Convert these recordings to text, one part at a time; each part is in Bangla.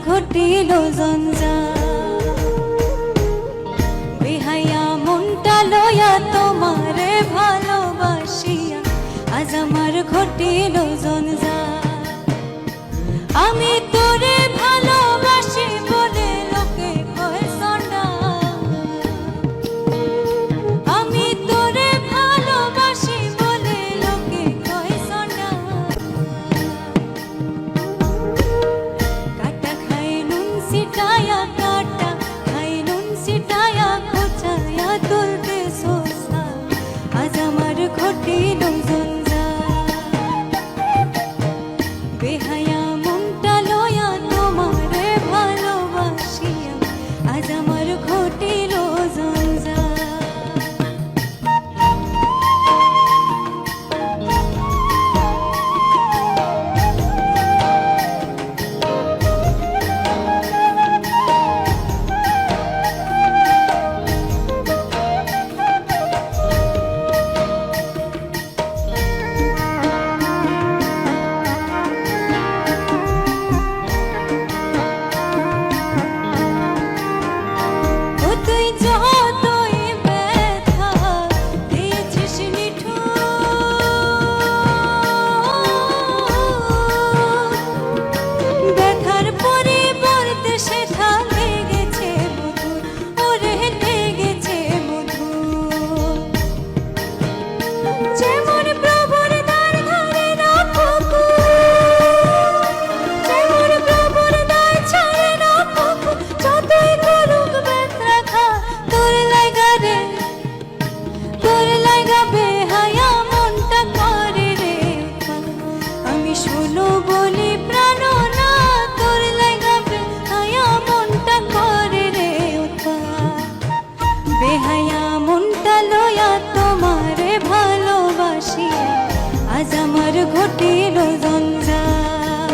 ঘটিল জঞ্জাল। বেহায়া মনটা লয়া তোমারে ভালোবাসিয়া আজ আমার ঘটিল জঞ্জাল। আমি তোরে ভালোবাসি বলে লোকে কয় সন্ডা, আমি তোরে ভালোবাসি বলে লোকে কয় সন্ডা। কাটা খাই নুন সিটায়া, কাটা খাই নুন সিটায়া, খোঁচায়া তুলতে সোসা আজ আমার ঘটিল জঞ্জাল। বেহায়া মনটা লয়া তোমারে ভালোবাসিয়া আজ আমার ঘটিল জঞ্জাল। বেহায়া মনটা লয়া তোমারে ভালোবাসিয়া আজ আমার ঘটিল জঞ্জাল।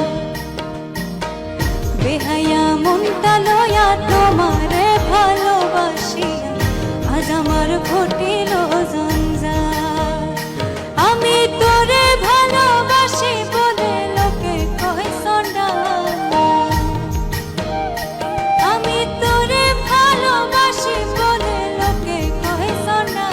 বেহায়া মনটা লয়া তোমারে ভালোবাসিয়া আজ আমার ঘটিল জঞ্জাল। আমি তোরে ভালোবাসি বলে লোকে কয় সন্ডা, আমি তোরে ভালোবাসি বলে লোকে কয় সন্ডা।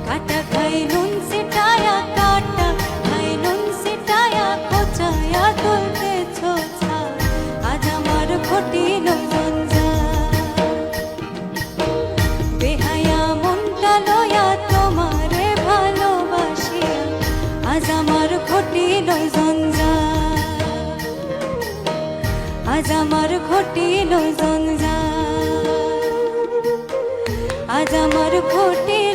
কাটা খাই নুন সিটায়া, কাটা খাই নুন সিটায়া, খোঁচায়া তুলতে ছোছা আজ আমার ঘটিল জঞ্জাল। বেহায়া মনটা লয়া তোমারে ভালোবাসিয়া আজ আমার ঘটিল জঞ্জাল। আজ আমার ঘটিল জঞ্জাল, আজ আমার ঘটিল